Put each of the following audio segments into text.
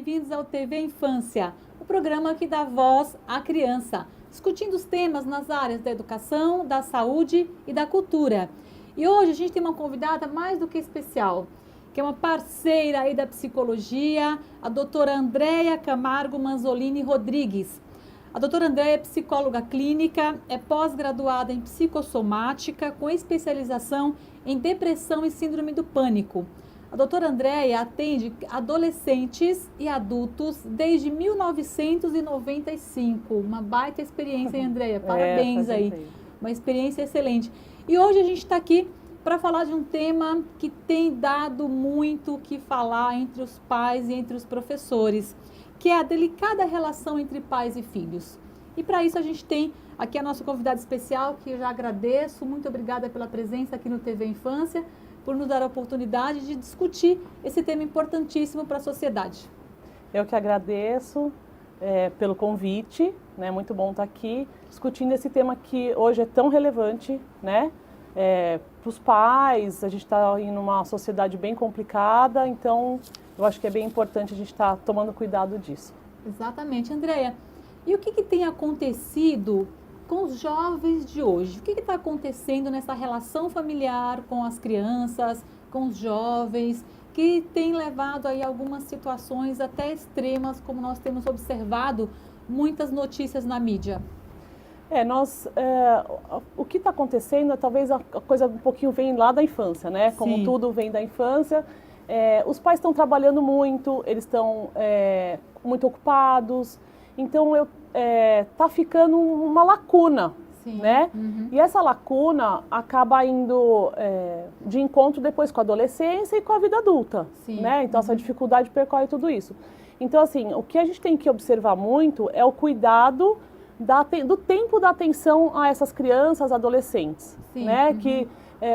bem-vindos ao TV Infância, o programa que dá voz à criança, discutindo os temas nas áreas da educação, da saúde e da cultura. E hoje a gente tem uma convidada mais do que especial, que é uma parceira aí da psicologia, a doutora Andréia Camargo Manzolini Rodrigues. A doutora Andréia é psicóloga clínica, é pós-graduada em psicossomática, com especialização em depressão e síndrome do pânico. A doutora Andréia atende adolescentes e adultos desde 1995. Uma baita experiência, hein, Andréia? Parabéns aí. Uma experiência excelente. E hoje a gente está aqui para falar de um tema que tem dado muito o que falar entre os pais e entre os professores, que é a delicada relação entre pais e filhos. E para isso a gente tem aqui a nossa convidada especial, que eu já agradeço. Muito obrigada pela presença aqui no TV Infância, por nos dar a oportunidade de discutir esse tema importantíssimo para a sociedade. Eu que agradeço pelo convite, né? Muito bom estar aqui discutindo esse tema que hoje é tão relevante, né? Para os pais. A gente está em uma sociedade bem complicada, então eu acho que é bem importante a gente estar tomando cuidado disso. Exatamente, Andréia. E o que tem acontecido com os jovens de hoje? O que está acontecendo nessa relação familiar com as crianças, com os jovens, que tem levado aí algumas situações até extremas, como nós temos observado muitas notícias na mídia? O que está acontecendo, talvez a coisa um pouquinho vem lá da infância, né? Como Sim. Tudo vem da infância. Os pais estão trabalhando muito, eles estão muito ocupados, então tá ficando uma lacuna, Sim. né? Uhum. E essa lacuna acaba indo de encontro depois com a adolescência e com a vida adulta, Sim. né? Então essa dificuldade percorre tudo isso. Então, assim, o que a gente tem que observar muito é o cuidado do tempo da atenção a essas crianças, adolescentes, Sim. né? Uhum. Que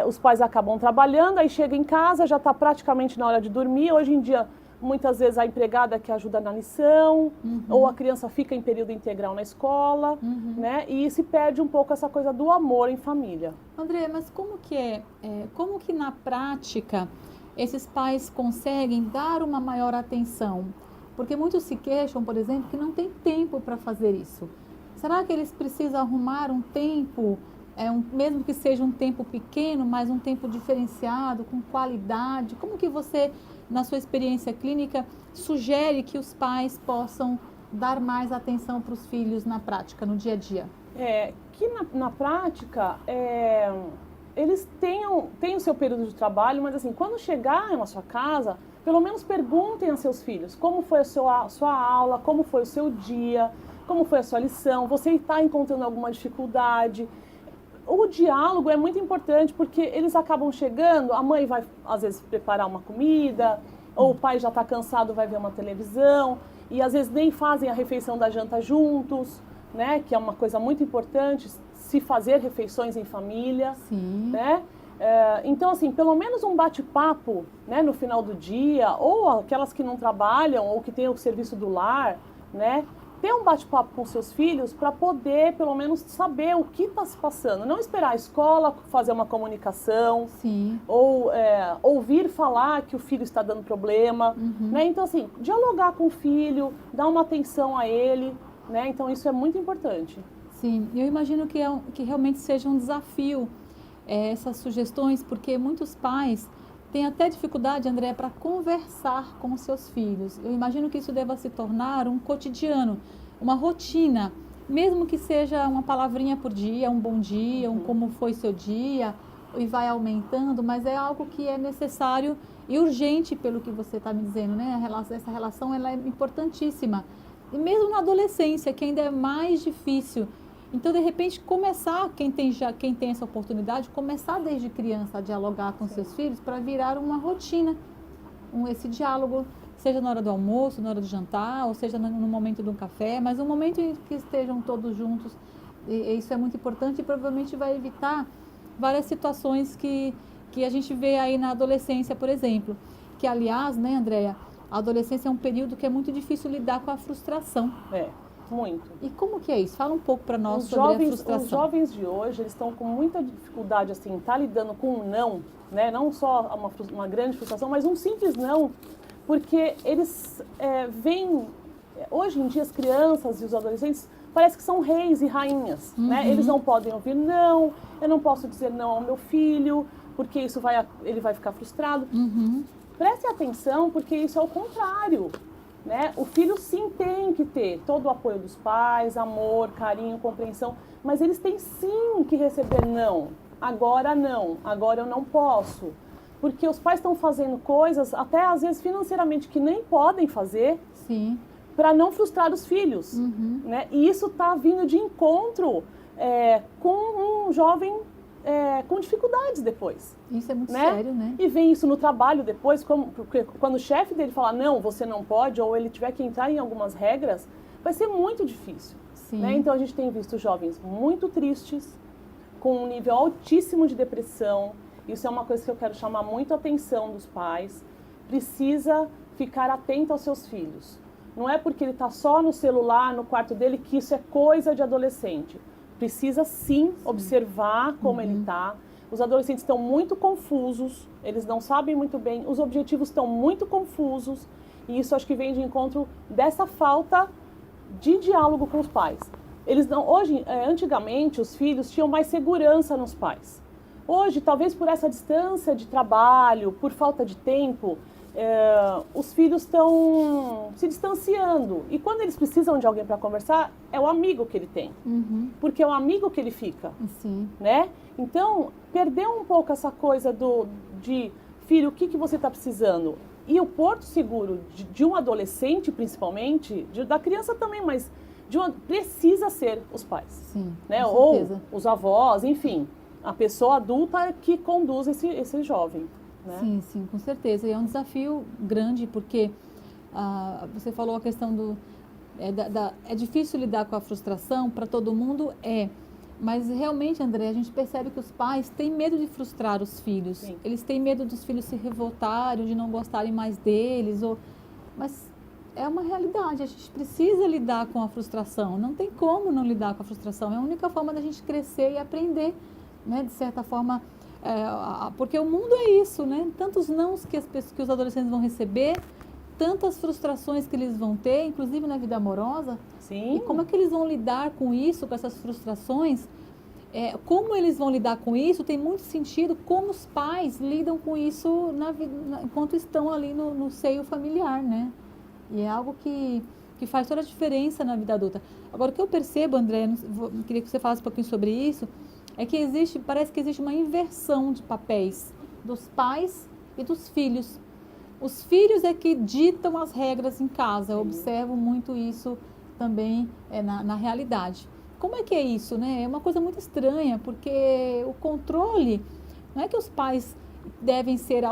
os pais acabam trabalhando, aí chega em casa, já está praticamente na hora de dormir. Hoje em dia, muitas vezes a empregada que ajuda na lição, ou a criança fica em período integral na escola, né? E se perde um pouco essa coisa do amor em família. André, mas como que na prática esses pais conseguem dar uma maior atenção? Porque muitos se queixam, por exemplo, que não tem tempo para fazer isso. Será que eles precisam arrumar um tempo, mesmo que seja um tempo pequeno, mas um tempo diferenciado, com qualidade? Como que você, na sua experiência clínica, sugere que os pais possam dar mais atenção para os filhos na prática, no dia a dia? Que na prática, eles têm o seu período de trabalho, mas assim, quando chegarem na sua casa, pelo menos perguntem a seus filhos como foi a sua aula, como foi o seu dia, como foi a sua lição, você está encontrando alguma dificuldade. O diálogo é muito importante porque eles acabam chegando, a mãe vai às vezes preparar uma comida, ou o pai já está cansado, vai ver uma televisão, e às vezes nem fazem a refeição da janta juntos, né? Que é uma coisa muito importante, se fazer refeições em família. Sim. Né? Então, assim, pelo menos um bate-papo, né, no final do dia, ou aquelas que não trabalham, ou que têm o serviço do lar, né? Ter um bate-papo com seus filhos para poder, pelo menos, saber o que está se passando. Não esperar a escola fazer uma comunicação. Sim. Ou ouvir falar que o filho está dando problema. Né? Então, assim, dialogar com o filho, dar uma atenção a ele. Né? Então, isso é muito importante. Sim, eu imagino que realmente seja um desafio essas sugestões, porque muitos pais têm até dificuldade, André, para conversar com os seus filhos. Eu imagino que isso deva se tornar um cotidiano, uma rotina, mesmo que seja uma palavrinha por dia, um bom dia, um como foi seu dia, e vai aumentando, mas é algo que é necessário e urgente, pelo que você está me dizendo, né? Essa relação ela é importantíssima. E mesmo na adolescência, que ainda é mais difícil. Então, de repente, começar, quem tem essa oportunidade, começar desde criança a dialogar com seus filhos para virar uma rotina, esse diálogo, seja na hora do almoço, na hora do jantar, ou seja no momento de um café, mas um momento em que estejam todos juntos. E isso é muito importante e provavelmente vai evitar várias situações que a gente vê aí na adolescência, por exemplo. Que, aliás, né, Andréia, a adolescência é um período que é muito difícil lidar com a frustração. Muito. E como que é isso? Fala um pouco para nós sobre a frustração. Os jovens de hoje, eles estão com muita dificuldade, assim, tá lidando com um não, né? Não só uma grande frustração, mas um simples não. porque eles veem, hoje em dia as crianças e os adolescentes parece que são reis e rainhas, né? Eles não podem ouvir não, eu não posso dizer não ao meu filho, porque ele vai ficar frustrado. Preste atenção, porque isso é o contrário, né? O filho sim tem que ter todo o apoio dos pais, amor, carinho, compreensão, mas eles têm sim que receber não, agora eu não posso. Porque os pais estão fazendo coisas, até às vezes financeiramente, que nem podem fazer, para não frustrar os filhos. Né? E isso está vindo de encontro com um jovem com dificuldades depois. Isso é muito né? sério, né? E vem isso no trabalho depois, porque quando o chefe dele falar, não, você não pode, ou ele tiver que entrar em algumas regras, vai ser muito difícil. Né? Então a gente tem visto jovens muito tristes, com um nível altíssimo de depressão. Isso é uma coisa que eu quero chamar muito a atenção dos pais. Precisa ficar atento aos seus filhos. Não é porque ele está só no celular, no quarto dele, que isso é coisa de adolescente. Precisa sim observar como ele está. Os adolescentes estão muito confusos, eles não sabem muito bem, os objetivos estão muito confusos. E isso acho que vem de encontro dessa falta de diálogo com os pais. Eles não, hoje, antigamente, os filhos tinham mais segurança nos pais. Hoje, talvez por essa distância de trabalho, por falta de tempo, os filhos estão se distanciando. E quando eles precisam de alguém para conversar, é o amigo que ele tem. Porque é o amigo que ele fica. Né? Então, perdeu um pouco essa coisa de filho, o que você está precisando? E o porto seguro de um adolescente, principalmente, da criança também, mas precisa ser os pais. Né? Ou os avós, enfim. A pessoa adulta que conduz esse jovem. Né? Sim, com certeza. E é um desafio grande, porque você falou a questão é difícil lidar com a frustração para todo mundo, mas realmente, André, a gente percebe que os pais têm medo de frustrar os filhos. Sim. Eles têm medo dos filhos se revoltarem, de não gostarem mais deles, mas é uma realidade, a gente precisa lidar com a frustração, não tem como não lidar com a frustração, é a única forma da gente crescer e aprender, né, de certa forma, porque o mundo é isso, né? Tantos nãos que os adolescentes vão receber, tantas frustrações que eles vão ter, inclusive na vida amorosa. Sim. E como é que eles vão lidar com isso, com essas frustrações? Como eles vão lidar com isso tem muito sentido como os pais lidam com isso enquanto estão ali no seio familiar, né? E é algo que faz toda a diferença na vida adulta. Agora, o que eu percebo, André, queria que você falasse um pouquinho sobre isso, é que parece que existe uma inversão de papéis dos pais e dos filhos. Os filhos é que ditam as regras em casa. Eu observo muito isso também na realidade. Como é que é isso, né? É uma coisa muito estranha, porque o controle, não é que os pais devem ser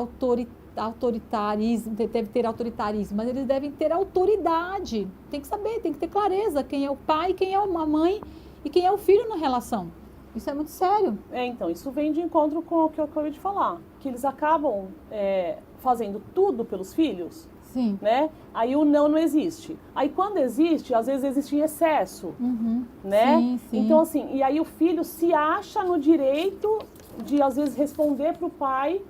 deve ter autoritarismo, mas eles devem ter autoridade. Tem que saber, tem que ter clareza quem é o pai, quem é a mãe e quem é o filho na relação. Isso é muito sério. Então, isso vem de encontro com o que eu acabei de falar, que eles acabam fazendo tudo pelos filhos. Sim. Né? Aí o não existe. Aí quando existe, às vezes existe em excesso. Né? Sim. Então, assim, e aí o filho se acha no direito de, às vezes, responder para o pai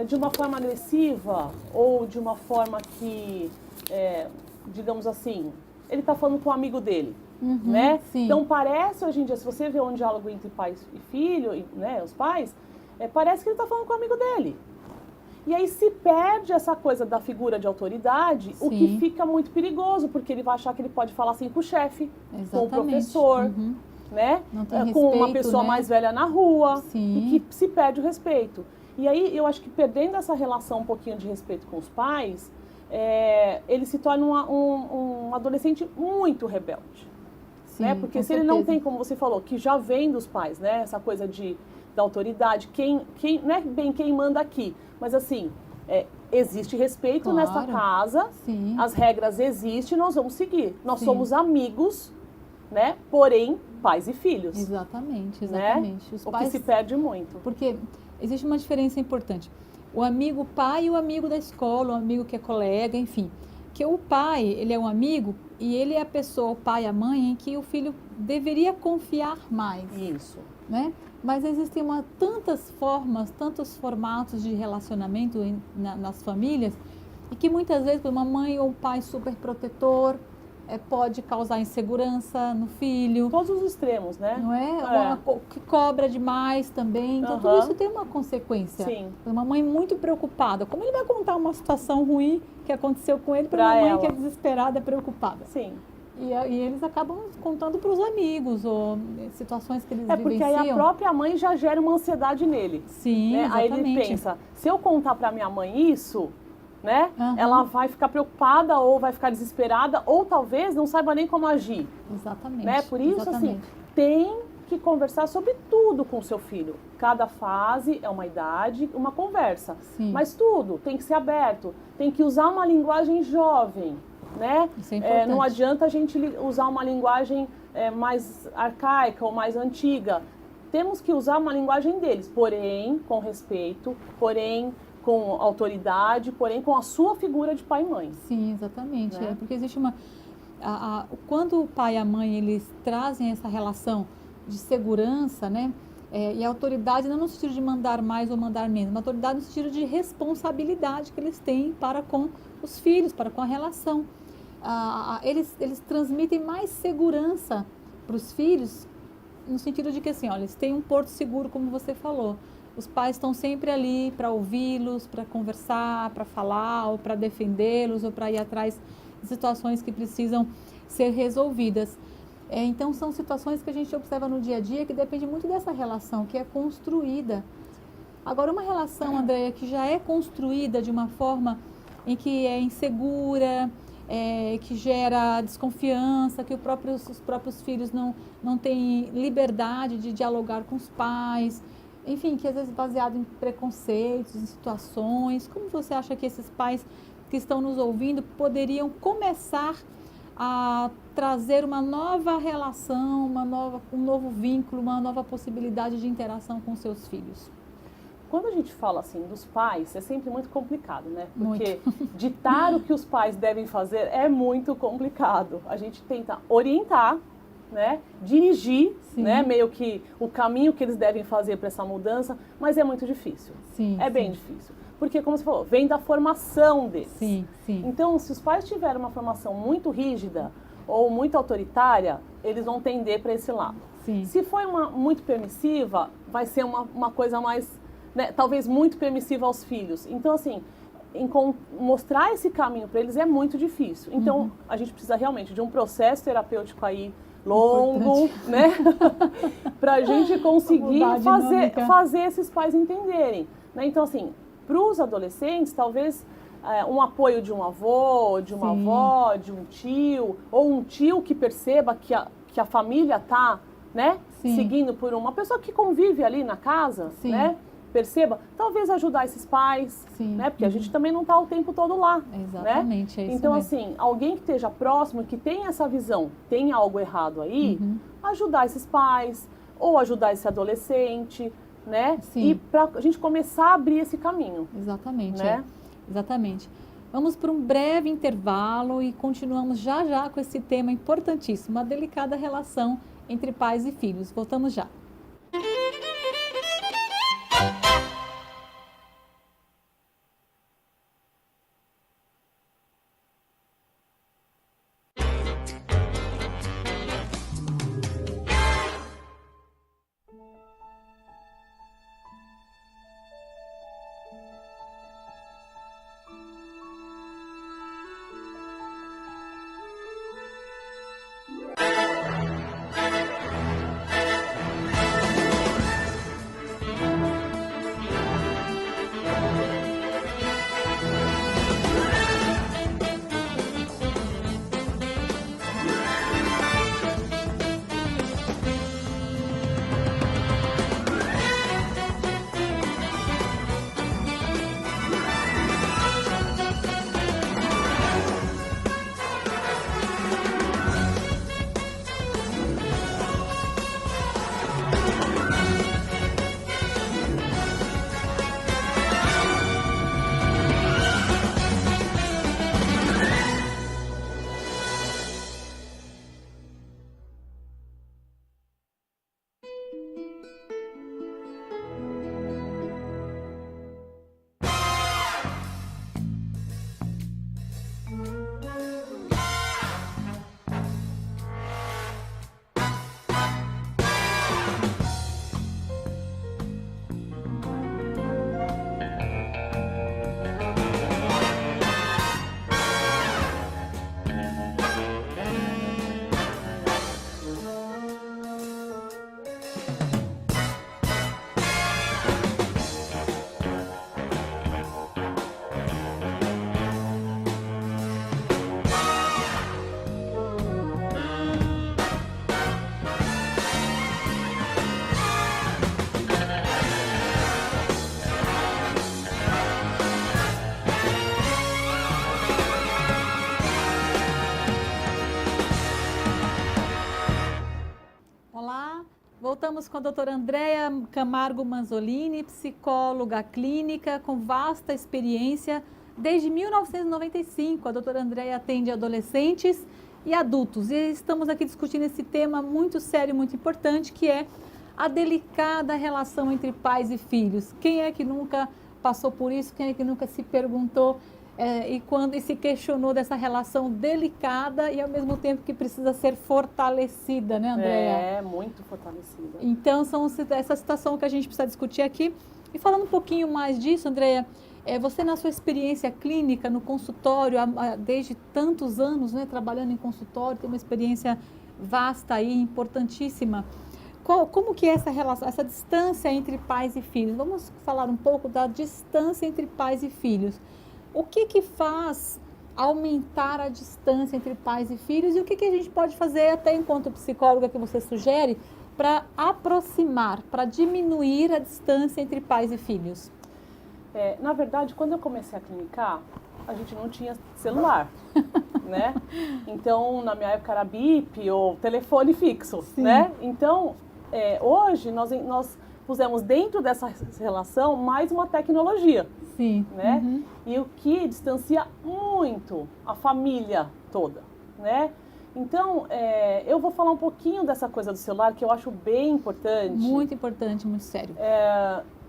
de uma forma agressiva ou de uma forma que, digamos assim, ele está falando com um amigo dele. Né? Sim. Então parece hoje em dia, se você vê um diálogo entre pai e filho, né, os pais, parece que ele está falando com o amigo dele. E aí se perde essa coisa da figura de autoridade, o que fica muito perigoso, porque ele vai achar que ele pode falar assim com o chefe, com o professor, né? Com uma pessoa mais velha na rua, e que se perde o respeito. E aí eu acho que perdendo essa relação um pouquinho de respeito com os pais, ele se torna um adolescente muito rebelde. Né? Porque se ele não tem, como você falou, que já vem dos pais, né? Essa coisa da autoridade, não é bem quem manda aqui, mas assim, existe respeito nessa casa, as regras existem, nós vamos seguir. Nós somos amigos, né? Porém, pais e filhos. Exatamente. Né? O que se perde muito. Porque existe uma diferença importante. O amigo pai e o amigo da escola, o amigo que é colega, enfim. Que o pai, ele é um amigo e ele é a pessoa, o pai, a mãe, em que o filho deveria confiar mais. Isso. Né? Mas existem tantas formas, tantos formatos de relacionamento nas famílias e que muitas vezes uma mãe ou um pai super protetor pode causar insegurança no filho. Todos os extremos, né? Não é? Que cobra demais também. Então, tudo isso tem uma consequência. Sim. Uma mãe muito preocupada. Como ele vai contar uma situação ruim que aconteceu com ele para uma mãe que é desesperada, preocupada? Sim. E eles acabam contando para os amigos, ou situações que eles vivenciam. Porque aí a própria mãe já gera uma ansiedade nele. Sim, né? exatamente. Aí ele pensa, se eu contar para minha mãe isso, né? Ela vai ficar preocupada ou vai ficar desesperada ou talvez não saiba nem como agir. Exatamente. Né? Por isso, assim, tem que conversar sobre tudo com o seu filho. Cada fase é uma idade, uma conversa. Sim. Mas tudo tem que ser aberto, tem que usar uma linguagem jovem. Né? Isso é importante. Não adianta a gente usar uma linguagem mais arcaica ou mais antiga. Temos que usar uma linguagem deles, porém com respeito, porém com autoridade, porém com a sua figura de pai e mãe. Sim, exatamente. Né? Porque existe uma... quando o pai e a mãe eles trazem essa relação de segurança, né? E a autoridade não no sentido de mandar mais ou mandar menos, uma autoridade no sentido de responsabilidade que eles têm para com os filhos, para com a relação. Eles transmitem mais segurança para os filhos, no sentido de que, assim, olha, eles têm um porto seguro, como você falou. Os pais estão sempre ali para ouvi-los, para conversar, para falar, ou para defendê-los, ou para ir atrás de situações que precisam ser resolvidas. Então, são situações que a gente observa no dia a dia que depende muito dessa relação, que é construída. Agora, uma relação, Andréia, que já é construída de uma forma em que é insegura, que gera desconfiança, que os próprios filhos não têm liberdade de dialogar com os pais, enfim, que às vezes é baseado em preconceitos, em situações. Como você acha que esses pais que estão nos ouvindo poderiam começar a trazer uma nova relação, um novo vínculo, uma nova possibilidade de interação com seus filhos? Quando a gente fala assim dos pais, é sempre muito complicado, né? Porque muito. Ditar o que os pais devem fazer é muito complicado. A gente tenta orientar, né? Dirigir, né? Meio que o caminho que eles devem fazer para essa mudança, mas é muito difícil. Bem difícil. Porque, como você falou, vem da formação deles. Então, se os pais tiverem uma formação muito rígida ou muito autoritária, eles vão tender para esse lado. Se for muito permissiva, vai ser uma coisa mais... Né, talvez muito permissiva aos filhos. Então, assim, mostrar esse caminho para eles é muito difícil. Então, a gente precisa realmente de um processo terapêutico aí longo, né? Para a gente conseguir fazer esses pais entenderem. Né? Então, assim, para os adolescentes, talvez um apoio de um avô, de uma avó, de um tio, ou um tio que perceba que a família está, né, seguindo por uma pessoa que convive ali na casa, né? Perceba, talvez ajudar esses pais, né? Porque a gente também não está o tempo todo lá. Exatamente, né? É isso então, mesmo. assim, alguém que esteja próximo, que tenha essa visão, tem algo errado aí, ajudar esses pais, ou ajudar esse adolescente, né? E para a gente começar a abrir esse caminho. Exatamente, né? Exatamente. Vamos para um breve intervalo e continuamos já já com esse tema importantíssimo, a delicada relação entre pais e filhos. Voltamos já. Voltamos com a doutora Andréa Camargo Manzolini, psicóloga clínica com vasta experiência desde 1995. A doutora Andréa atende adolescentes e adultos. E estamos aqui discutindo esse tema muito sério, muito importante, que é a delicada relação entre pais e filhos. Quem é que nunca passou por isso? Quem é que nunca se perguntou e se questionou dessa relação delicada e ao mesmo tempo que precisa ser fortalecida, né, Andréa? É, muito fortalecida. Então, essa situação que a gente precisa discutir aqui. E falando um pouquinho mais disso, Andréa, você na sua experiência clínica, no consultório, desde tantos anos, né, trabalhando em consultório, tem uma experiência vasta aí, importantíssima. Como que é essa relação, essa distância entre pais e filhos? Vamos falar um pouco da distância entre pais e filhos. O que faz aumentar a distância entre pais e filhos e o que a gente pode fazer, até enquanto psicóloga que você sugere, para aproximar, para diminuir a distância entre pais e filhos? Na verdade, quando eu comecei a clinicar, a gente não tinha celular, né? Então, na minha época era bip ou telefone fixo, sim, né? Então, hoje nós pusemos dentro dessa relação mais uma tecnologia, sim, né? Uhum. E o que distancia muito a família toda, né? Então, eu vou falar um pouquinho dessa coisa do celular que eu acho bem importante. Muito importante, muito sério.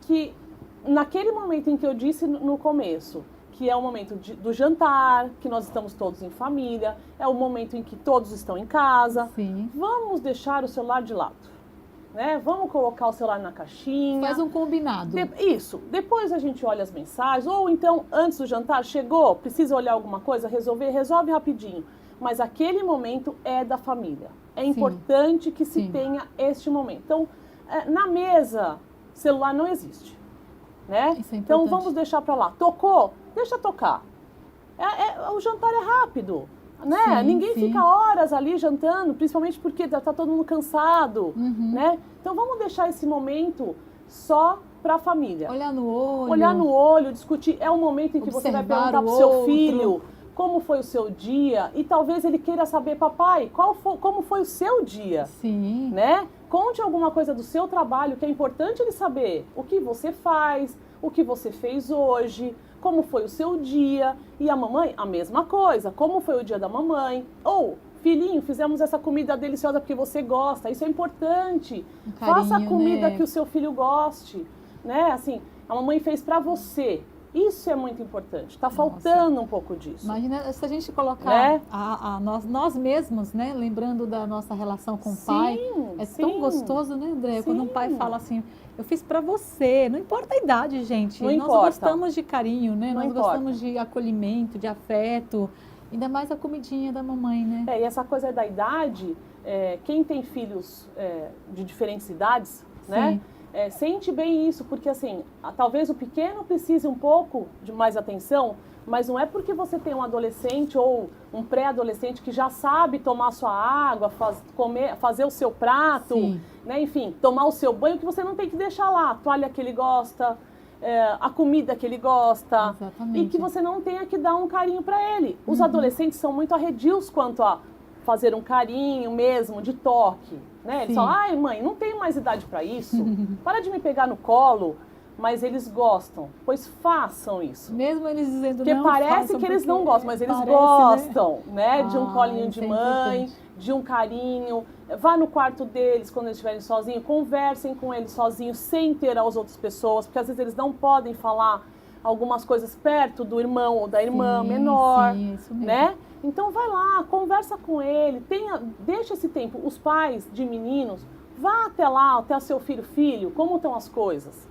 Que naquele momento em que eu disse no começo, que é o momento do jantar, que nós estamos todos em família, é o momento em que todos estão em casa, sim, vamos deixar o celular de lado. Né? Vamos colocar o celular na caixinha. Faz um combinado. Isso. Depois a gente olha as mensagens. Ou então, antes do jantar, chegou, precisa olhar alguma coisa, resolve rapidinho. Mas aquele momento é da família. É importante que se tenha este momento. Então, na mesa, celular não existe. Né? Isso é importante. Então, vamos deixar para lá. Tocou? Deixa tocar. O jantar é rápido. Né? Sim, ninguém fica horas ali jantando, principalmente porque está todo mundo cansado, uhum, né? Então vamos deixar esse momento só para a família. Olhar no olho. Olhar no olho, discutir. É um momento em que você vai perguntar para o seu filho como foi o seu dia e talvez ele queira saber, papai, como foi o seu dia? Sim. Né? Conte alguma coisa do seu trabalho que é importante ele saber. O que você faz, o que você fez hoje, como foi o seu dia, e a mamãe, a mesma coisa, como foi o dia da mamãe, ou, filhinho, fizemos essa comida deliciosa porque você gosta, isso é importante, carinho, faça a comida, né, que o seu filho goste, né, assim, a mamãe fez para você, isso é muito importante, tá faltando um pouco disso. Imagina se a gente colocar, né, nós mesmos, né, lembrando da nossa relação com o pai, tão gostoso, né, André, quando um pai fala assim, eu fiz para você, não importa a idade, gente, nós gostamos de carinho, né, nós gostamos de acolhimento, de afeto, ainda mais a comidinha da mamãe, né. E essa coisa da idade, quem tem filhos de diferentes idades, né, sente bem isso, porque assim, talvez o pequeno precise um pouco de mais atenção, mas não é porque você tem um adolescente ou um pré-adolescente que já sabe tomar sua água, fazer o seu prato, né, enfim, tomar o seu banho, que você não tem que deixar lá a toalha que ele gosta, a comida que ele gosta. Exatamente. E que você não tenha que dar um carinho para ele. Os adolescentes são muito arredios quanto a fazer um carinho mesmo, de toque. Né? Eles falam, ai mãe, não tenho mais idade para isso, para de me pegar no colo. Mas eles gostam, pois façam isso. Mesmo eles dizendo porque não, parece que eles não gostam, mas eles gostam, né? De um colinho de mãe, de um carinho. Vá no quarto deles quando eles estiverem sozinhos, conversem com eles sozinhos, sem ter as outras pessoas, porque às vezes eles não podem falar algumas coisas perto do irmão ou da irmã menor, isso mesmo, né? Então vai lá, conversa com ele, deixa esse tempo. Os pais de meninos, vá até lá, até o seu filho, como estão as coisas?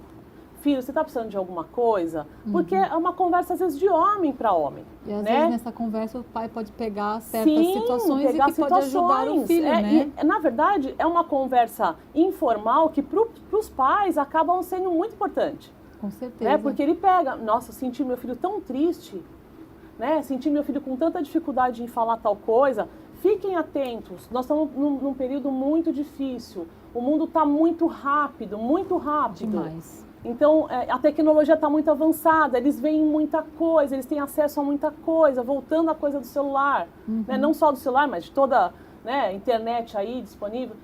Filho, você está precisando de alguma coisa? Porque é uma conversa, às vezes, de homem para homem. E às vezes nessa conversa o pai pode pegar certas situações e que pode ajudar o filho, né? E, na verdade, é uma conversa informal que para os pais acabam sendo muito importante. Com certeza. Né? Porque ele pega, nossa, senti meu filho tão triste, né? Senti meu filho com tanta dificuldade em falar tal coisa. Fiquem atentos, nós estamos num período muito difícil. O mundo está muito rápido, muito rápido. Demais. Então, a tecnologia está muito avançada, eles veem muita coisa, eles têm acesso a muita coisa, voltando à coisa do celular, né? Não só do celular, mas de toda, né, internet aí disponível.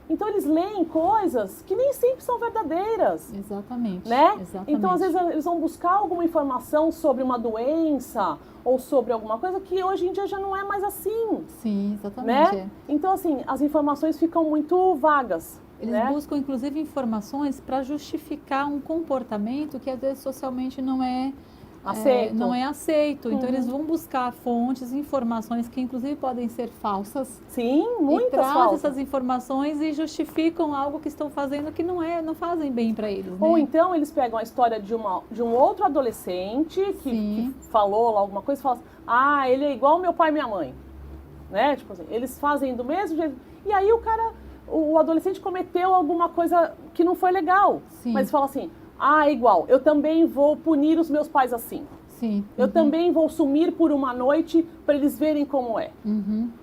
Então eles leem coisas que nem sempre são verdadeiras. Exatamente. Né? Exatamente. Então, às vezes, eles vão buscar alguma informação sobre uma doença ou sobre alguma coisa que hoje em dia já não é mais assim. Sim, exatamente. Né? Então, assim, as informações ficam muito vagas. Eles né? buscam, inclusive, informações para justificar um comportamento que, às vezes, socialmente não é aceito. Então, eles vão buscar fontes, informações que, inclusive, podem ser falsas. Sim, muitas e trazem falsas. essas informações e justificam algo que estão fazendo que não fazem bem para eles. Né? Ou então, eles pegam a história de um outro adolescente que falou lá alguma coisa e falam assim, ele é igual meu pai e minha mãe. Né? Tipo assim, eles fazem do mesmo jeito. E aí o adolescente cometeu alguma coisa que não foi legal. Sim. Mas fala assim, é igual, eu também vou punir os meus pais assim. Sim. Eu também vou sumir por uma noite para eles verem como é.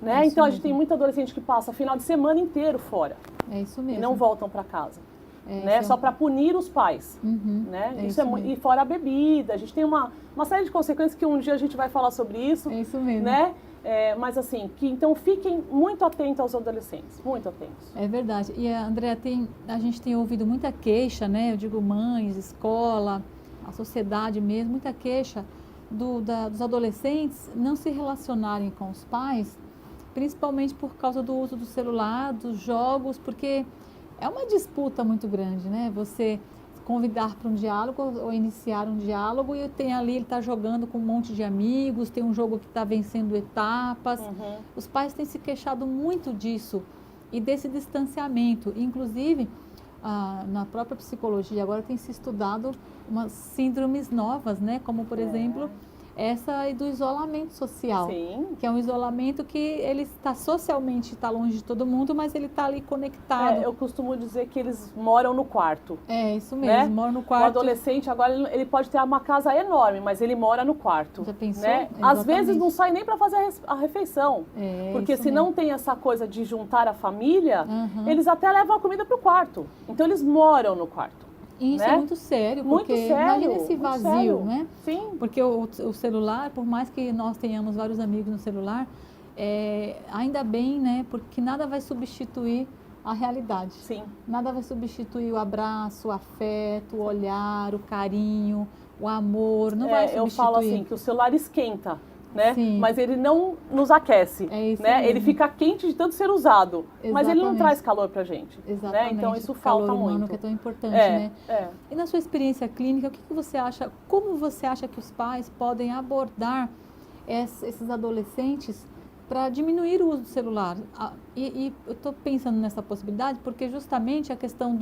Né? Então a gente tem muito adolescente que passa final de semana inteiro fora. É isso mesmo. E não voltam para casa. Né? Só para punir os pais. Né? É isso mesmo. E fora a bebida. A gente tem uma série de consequências que um dia a gente vai falar sobre isso. É isso mesmo. Né? Mas assim, então fiquem muito atentos aos adolescentes, muito atentos. É verdade. E, Andréa, a gente tem ouvido muita queixa, né? Eu digo mães, escola, a sociedade mesmo, muita queixa dos adolescentes não se relacionarem com os pais, principalmente por causa do uso do celular, dos jogos, porque é uma disputa muito grande, né? Você convidar para um diálogo ou iniciar um diálogo e tem ali, ele está jogando com um monte de amigos, tem um jogo que está vencendo etapas. Os pais têm se queixado muito disso e desse distanciamento. Inclusive, na própria psicologia agora tem se estudado umas síndromes novas, né? Como, por exemplo, essa aí do isolamento social. Sim. Que é um isolamento que ele está socialmente, está longe de todo mundo, mas ele está ali conectado. Eu costumo dizer que eles moram no quarto. É, isso mesmo, né? moram no quarto. O adolescente agora, ele pode ter uma casa enorme, mas ele mora no quarto. Já pensou? Né? Às vezes não sai nem para fazer a refeição. Porque se não tem essa coisa de juntar a família, eles até levam a comida para o quarto. Então eles moram no quarto. Isso é muito sério, porque imagina esse vazio, né? Sim. Porque o celular, por mais que nós tenhamos vários amigos no celular, ainda bem, né? Porque nada vai substituir a realidade. Sim. Nada vai substituir o abraço, o afeto, o olhar, o carinho, o amor, não vai substituir. Eu falo assim, que o celular esquenta. Né? Sim. Mas ele não nos aquece, isso né? mesmo. Ele fica quente de tanto ser usado, Exatamente. mas ele não traz calor pra gente. Exatamente. Né? Então isso o calor falta humano muito. que é tão importante, né? E E na sua experiência clínica, o que você acha, como você acha que os pais podem abordar esses adolescentes para diminuir o uso do celular? E eu estou pensando nessa possibilidade porque justamente a questão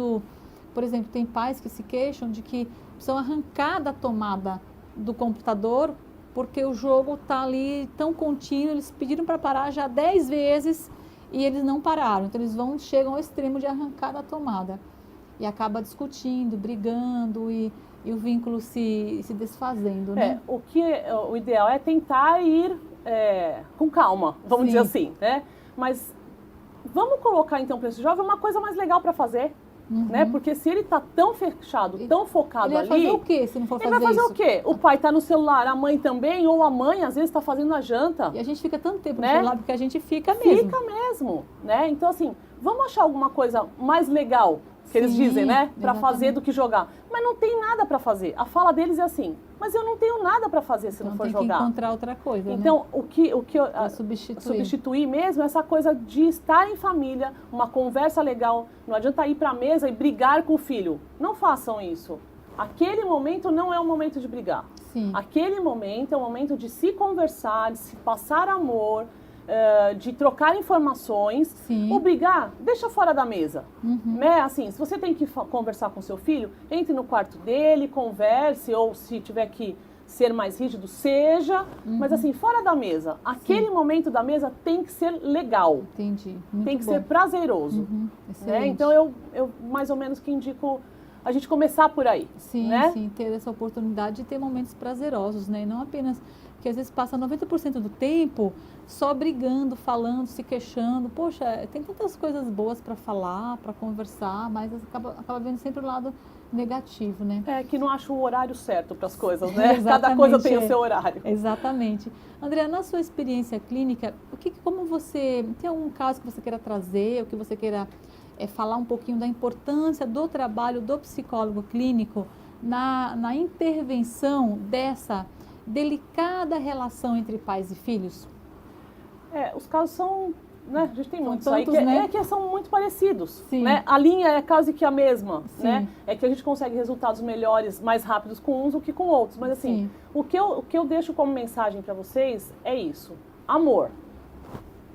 por exemplo, tem pais que se queixam de que precisam arrancar da tomada do computador porque o jogo está ali tão contínuo, eles pediram para parar já 10 vezes e eles não pararam. Então eles chegam ao extremo de arrancar da tomada e acaba discutindo, brigando e o vínculo se desfazendo, né? O ideal é tentar ir com calma, vamos dizer assim, né? Mas vamos colocar então para esse jovem uma coisa mais legal para fazer. Né? Porque se ele está tão fechado, tão focado ali... Ele vai fazer o quê se não for fazer isso? Ele vai fazer o quê? O pai está no celular, a mãe também, ou a mãe às vezes está fazendo a janta. E a gente fica tanto tempo no celular porque a gente fica mesmo. Fica mesmo, né? Então assim, vamos achar alguma coisa mais legal, que eles dizem, né? Para fazer do que jogar. Mas não tem nada para fazer. A fala deles é assim, mas eu não tenho nada para fazer se não for jogar. Tem que encontrar outra coisa, então, né? o que substituir mesmo é essa coisa de estar em família, uma conversa legal. Não adianta ir para a mesa e brigar com o filho. Não façam isso. Aquele momento não é um momento de brigar. Sim. Aquele momento é um momento de se conversar, de se passar amor, de trocar informações. Sim. Ou brigar, deixa fora da mesa. Né? Assim, se você tem que conversar com seu filho, entre no quarto dele, converse, ou se tiver que ser mais rígido, seja. Mas assim, fora da mesa. Aquele momento da mesa tem que ser legal. Entendi. Muito tem que bom. ser prazeroso. Né? Então eu mais ou menos que indico a gente começar por aí. Sim, né? sim, ter essa oportunidade de ter momentos prazerosos, né? E não apenas que às vezes passa 90% do tempo só brigando, falando, se queixando. Poxa, tem tantas coisas boas para falar, para conversar, mas acaba vendo sempre o lado negativo, né? É, que não acha o horário certo para as coisas, né? Exatamente, Cada coisa tem o seu horário. Exatamente. Andréa, na sua experiência clínica, como você, tem algum caso que você queira trazer, ou que você queira falar um pouquinho da importância do trabalho do psicólogo clínico na intervenção dessa delicada relação entre pais e filhos? Os casos são, né, a gente tem muitos tantos, aí, né? que são muito parecidos, Sim. né? A linha é quase que a mesma, Sim. né? É que a gente consegue resultados melhores, mais rápidos com uns do que com outros. Mas assim, o que eu deixo como mensagem para vocês é isso: amor.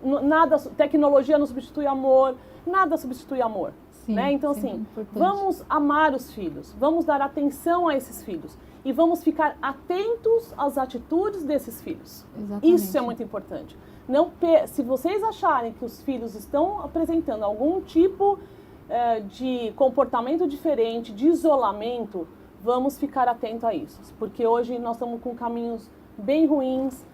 Nada, tecnologia não substitui amor, nada substitui amor. Sim, né? Então, assim, vamos amar os filhos, vamos dar atenção a esses filhos e vamos ficar atentos às atitudes desses filhos. Exatamente. Isso é muito importante. Não, se vocês acharem que os filhos estão apresentando algum tipo de comportamento diferente, de isolamento, vamos ficar atentos a isso. Porque hoje nós estamos com caminhos bem ruins,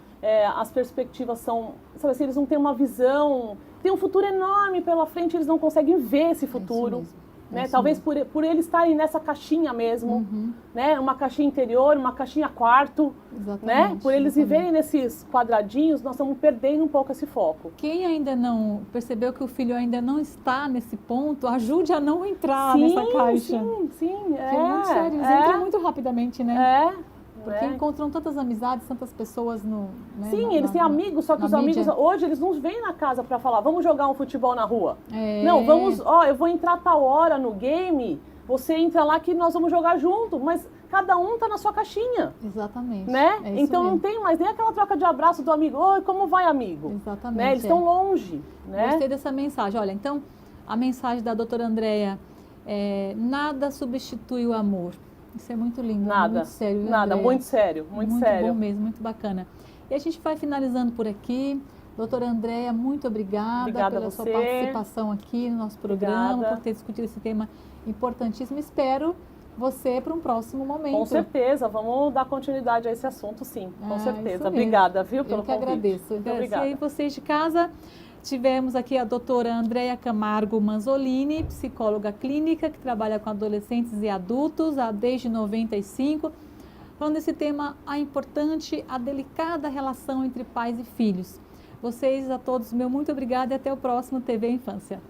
as perspectivas são, sabe assim, eles não têm uma visão, tem um futuro enorme pela frente, eles não conseguem ver esse futuro. Né? Talvez por eles estarem nessa caixinha mesmo, né? Uma caixinha interior, uma caixinha quarto, né? Por eles viverem nesses quadradinhos, nós estamos perdendo um pouco esse foco. Quem ainda não percebeu que o filho ainda não está nesse ponto, ajude a não entrar nessa caixa. Sim. É muito sério, eles entram muito rapidamente, né? Porque encontram tantas amizades, tantas pessoas no... Né, sim, eles têm amigos, só que os amigos hoje eles não vêm na casa para falar, vamos jogar um futebol na rua. Não, vamos, eu vou entrar tal hora no game, você entra lá que nós vamos jogar junto, mas cada um tá na sua caixinha. Exatamente. Né? Então não tem mais nem aquela troca de abraço do amigo, oi, como vai, amigo? Exatamente. Né? Eles estão longe. Né? Gostei dessa mensagem. Olha, então, a mensagem da doutora Andréa nada substitui o amor. Isso é muito lindo, nada, muito sério. Nada, Andréa. muito sério, muito sério. Muito bom mesmo, muito bacana. E a gente vai finalizando por aqui. Doutora Andréa, muito obrigada pela sua participação aqui no nosso programa, por ter discutido esse tema importantíssimo. Espero você para um próximo momento. Com certeza, vamos dar continuidade a esse assunto, sim, com certeza. Obrigada, viu, pelo convite. Agradeço. Obrigada. E vocês de casa, tivemos aqui a doutora Andréa Camargo Manzolini, psicóloga clínica, que trabalha com adolescentes e adultos desde 95, falando desse tema, a delicada relação entre pais e filhos. Vocês a todos, meu muito obrigada e até o próximo TV Infância.